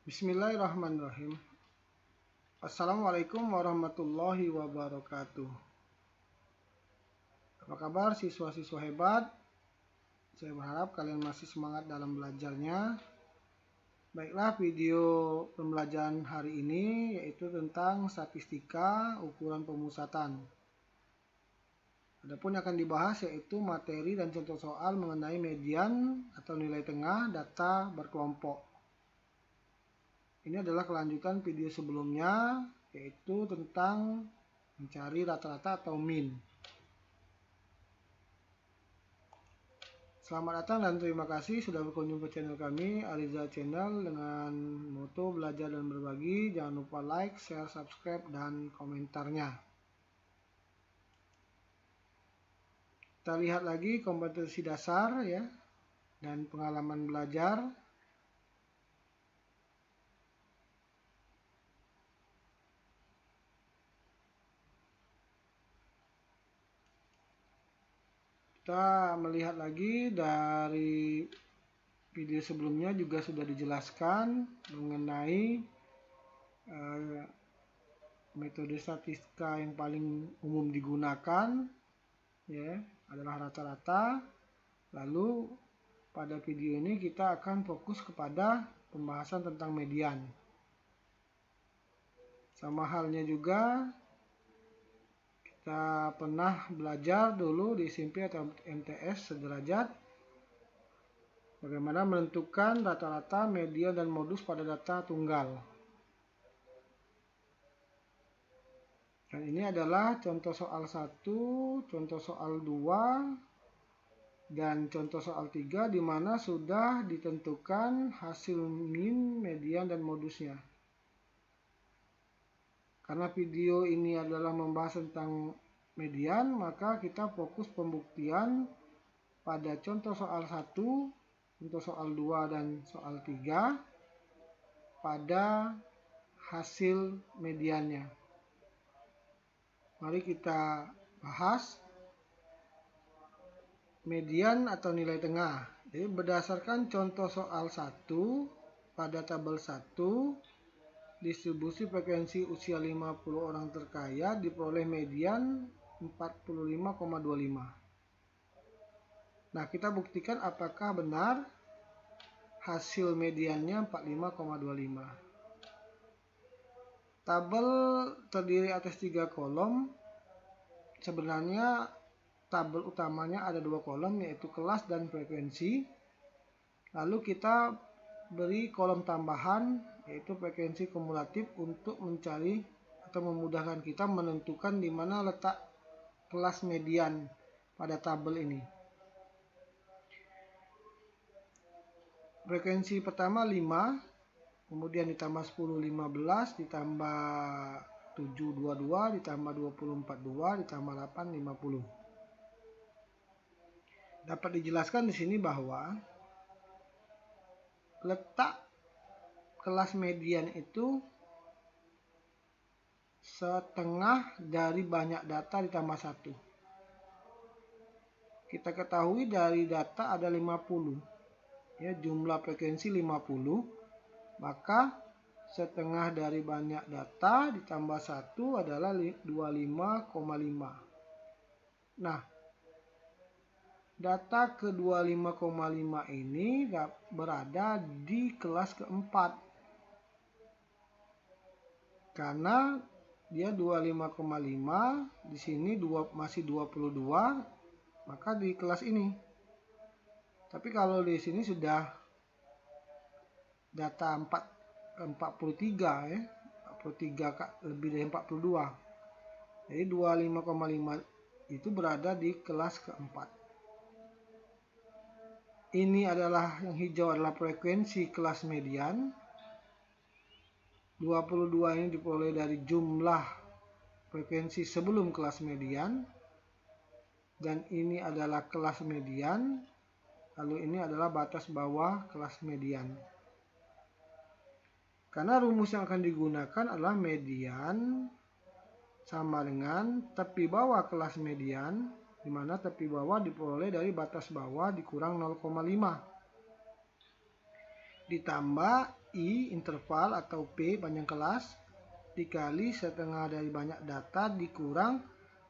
Bismillahirrahmanirrahim. Assalamualaikum warahmatullahi wabarakatuh. Apa kabar siswa-siswa hebat? Saya berharap kalian masih semangat dalam belajarnya. Baiklah, video pembelajaran hari ini yaitu tentang statistika ukuran pemusatan. Adapun yang akan dibahas yaitu materi dan contoh soal mengenai median atau nilai tengah data berkelompok. Ini adalah kelanjutan video sebelumnya, yaitu tentang mencari rata-rata atau min. Selamat datang dan terima kasih sudah berkunjung ke channel kami, Ariza Channel, dengan moto belajar dan berbagi. Jangan lupa like, share, subscribe, dan komentarnya. Kita lihat lagi kompetensi dasar ya, dan pengalaman belajar. Kita melihat lagi dari video sebelumnya juga sudah dijelaskan mengenai metode statistika yang paling umum digunakan ya adalah rata-rata. Lalu pada video ini kita akan fokus kepada pembahasan tentang median. Sama halnya juga kita pernah belajar dulu di SMP atau MTS sederajat bagaimana menentukan rata-rata, median, dan modus pada data tunggal. Dan ini adalah contoh soal 1, contoh soal 2, dan contoh soal 3 di mana sudah ditentukan hasil min, median, dan modusnya. Karena video ini adalah membahas tentang median, maka kita fokus pembuktian pada contoh soal 1, contoh soal 2, dan soal 3 pada hasil mediannya. Mari kita bahas median atau nilai tengah. Jadi berdasarkan contoh soal 1 pada tabel 1, distribusi frekuensi usia 50 orang terkaya diperoleh median 45,25. Nah, kita buktikan apakah benar hasil mediannya 45,25. Tabel terdiri atas 3 kolom. Sebenarnya tabel utamanya ada 2 kolom, yaitu kelas dan frekuensi. Lalu kita beri kolom tambahan yaitu frekuensi kumulatif untuk mencari atau memudahkan kita menentukan di mana letak kelas median pada tabel ini. Frekuensi pertama 5, kemudian ditambah 10 15, ditambah 7 22, ditambah 20 42, ditambah 8 50. Dapat dijelaskan di sini bahwa letak kelas median itu setengah dari banyak data ditambah 1. Kita ketahui dari data ada 50. Ya, jumlah frekuensi 50. Maka setengah dari banyak data ditambah 1 adalah 25,5. Nah, data ke 25,5 ini berada di kelas keempat. Karena dia 25,5, di sini masih 22, maka di kelas ini. Tapi kalau di sini sudah data 43 ya, 43 lebih dari 42. Jadi 25,5 itu berada di kelas keempat. Ini adalah yang hijau adalah frekuensi kelas median. 22 ini diperoleh dari jumlah frekuensi sebelum kelas median. Dan ini adalah kelas median. Lalu ini adalah batas bawah kelas median. Karena rumus yang akan digunakan adalah median sama dengan tepi bawah kelas median, di mana tepi bawah diperoleh dari batas bawah dikurang 0,5. Ditambah I interval atau P panjang kelas dikali setengah dari banyak data dikurang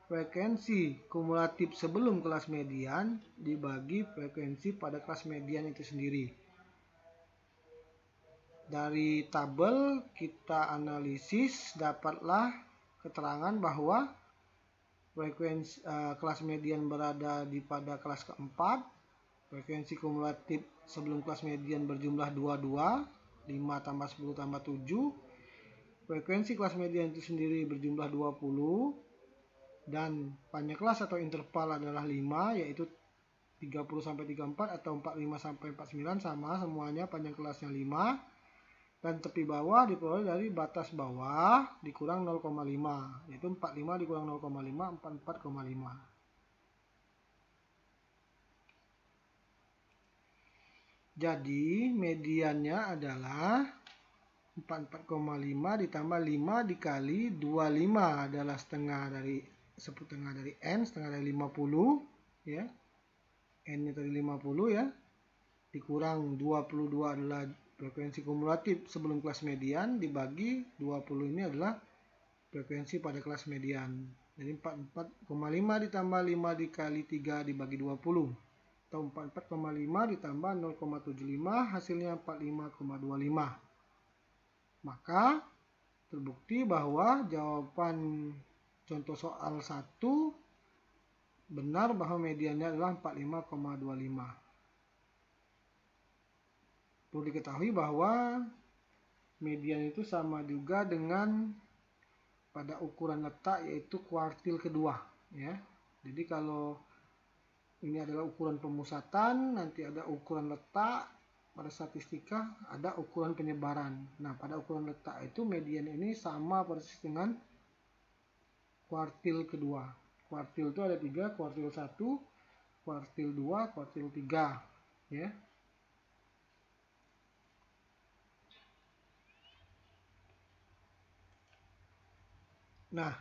frekuensi kumulatif sebelum kelas median dibagi frekuensi pada kelas median itu sendiri. Dari tabel kita analisis dapatlah keterangan bahwa frekuensi kelas median berada pada kelas keempat. Frekuensi kumulatif sebelum kelas median berjumlah 22, 5 tambah 10 tambah 7. Frekuensi kelas median itu sendiri berjumlah 20. Dan panjang kelas atau interval adalah 5, yaitu 30 sampai 34 atau 45 sampai 49 sama semuanya panjang kelasnya 5. Dan tepi bawah diperoleh dari batas bawah dikurang 0,5, yaitu 45 dikurang 0,5, 44,5. Jadi mediannya adalah 44,5 ditambah 5 dikali 25 adalah setengah dari N, setengah dari 50 ya. N-nya tadi 50 ya. Dikurang 22 adalah frekuensi kumulatif sebelum kelas median dibagi 20 ini adalah frekuensi pada kelas median. Jadi 44,5 ditambah 5 dikali 3 dibagi 20. Atau 44,5 ditambah 0,75 hasilnya 45,25. Maka terbukti bahwa jawaban contoh soal 1 benar bahwa mediannya adalah 45,25. Perlu diketahui bahwa median itu sama juga dengan pada ukuran letak yaitu kuartil kedua ya. Jadi kalau ini adalah ukuran pemusatan, nanti ada ukuran letak, pada statistika ada ukuran penyebaran. Nah, pada ukuran letak itu median ini sama persis dengan kuartil kedua. Kuartil itu ada 3, kuartil 1, kuartil 2, kuartil 3 ya. Nah,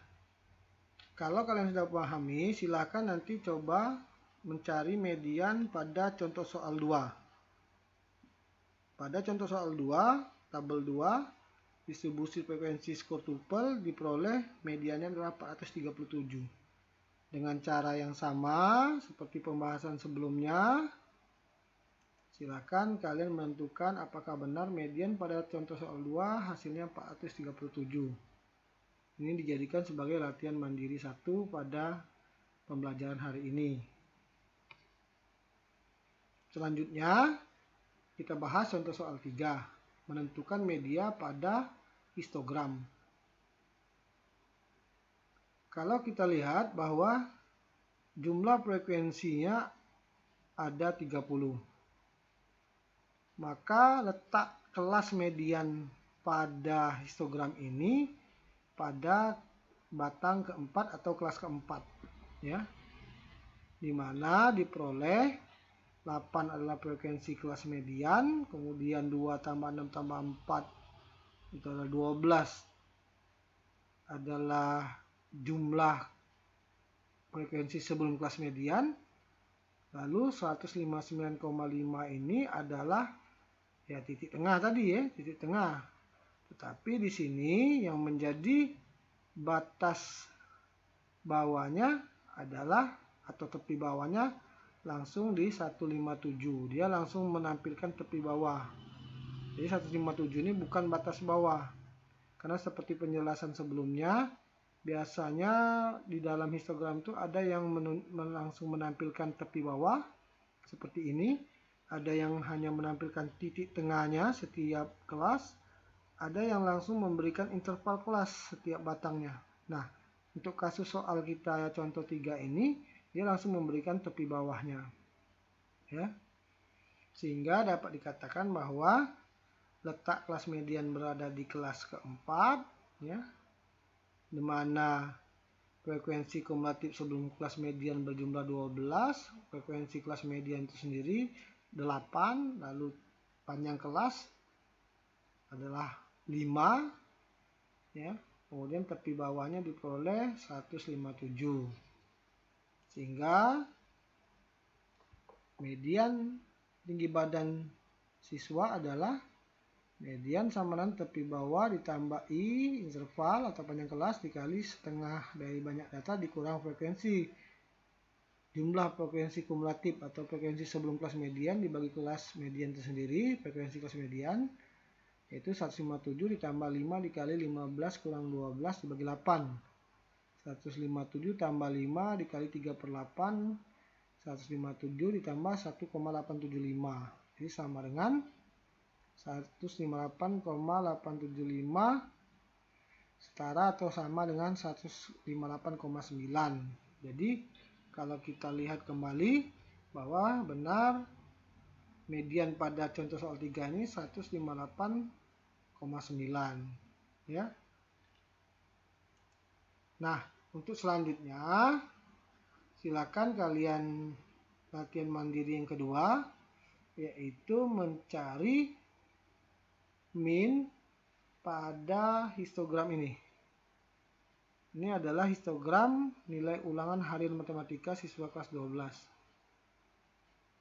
kalau kalian sudah pahami, silakan nanti coba mencari median pada contoh soal 2. Pada contoh soal 2, tabel 2, distribusi frekuensi skor tupel diperoleh mediannya adalah 437. Dengan cara yang sama seperti pembahasan sebelumnya, silakan kalian menentukan apakah benar median pada contoh soal 2 hasilnya 437. Ini dijadikan sebagai latihan mandiri 1 pada pembelajaran hari ini. Selanjutnya, kita bahas contoh soal 3, menentukan media pada histogram. Kalau kita lihat bahwa jumlah frekuensinya ada 30, maka letak kelas median pada histogram ini pada batang keempat atau kelas keempat, ya, di mana diperoleh 8 adalah frekuensi kelas median, kemudian 2 tambah 6 tambah 4 itu adalah 12 adalah jumlah frekuensi sebelum kelas median, lalu 159,5 ini adalah ya titik tengah tadi ya, titik tengah. Tetapi di sini yang menjadi batas bawahnya adalah atau tepi bawahnya langsung di 157. Dia langsung menampilkan tepi bawah. Jadi 157 ini bukan batas bawah. Karena seperti penjelasan sebelumnya, biasanya di dalam histogram itu ada yang langsung menampilkan tepi bawah seperti ini, ada yang hanya menampilkan titik tengahnya setiap kelas, ada yang langsung memberikan interval kelas setiap batangnya. Nah, untuk kasus soal kita contoh 3 ini, dia langsung memberikan tepi bawahnya. Ya. Sehingga dapat dikatakan bahwa letak kelas median berada di kelas keempat, ya, di mana frekuensi kumulatif sebelum kelas median berjumlah 12, frekuensi kelas median itu sendiri 8, lalu panjang kelas adalah 5, ya, kemudian tepi bawahnya diperoleh 157. Sehingga median tinggi badan siswa adalah Median sama dengan tepi bawah ditambah I interval atau panjang kelas dikali setengah dari banyak data dikurang frekuensi. Jumlah frekuensi kumulatif atau frekuensi sebelum kelas median dibagi kelas median tersendiri, frekuensi kelas median, yaitu 157 ditambah 5 dikali 15 kurang 12 dibagi 8. 157 tambah 5 dikali 3 per 8, 157 ditambah 1,875. Jadi sama dengan 158,875 setara atau sama dengan 158,9. Jadi kalau kita lihat kembali bahwa benar median pada contoh soal 3 ini 158,9 ya. Nah, untuk selanjutnya silakan kalian latihan mandiri yang kedua, yaitu mencari min pada histogram ini. Ini adalah histogram nilai ulangan harian matematika siswa kelas 12.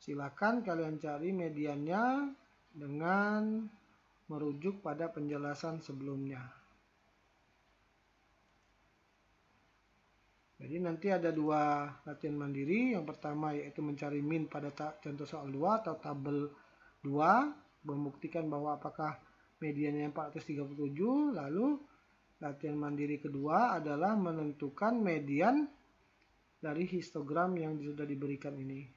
Silakan kalian cari mediannya dengan merujuk pada penjelasan sebelumnya. Jadi nanti ada dua latihan mandiri. Yang pertama yaitu mencari min pada contoh soal 2 atau tabel 2, membuktikan bahwa apakah mediannya 437. Lalu latihan mandiri kedua adalah menentukan median dari histogram yang sudah diberikan ini.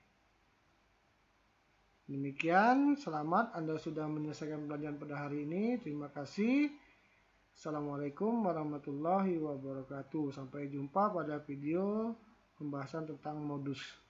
Demikian, selamat Anda sudah menyelesaikan pelajaran pada hari ini. Terima kasih. Assalamualaikum warahmatullahi wabarakatuh. Sampai jumpa pada video pembahasan tentang modus.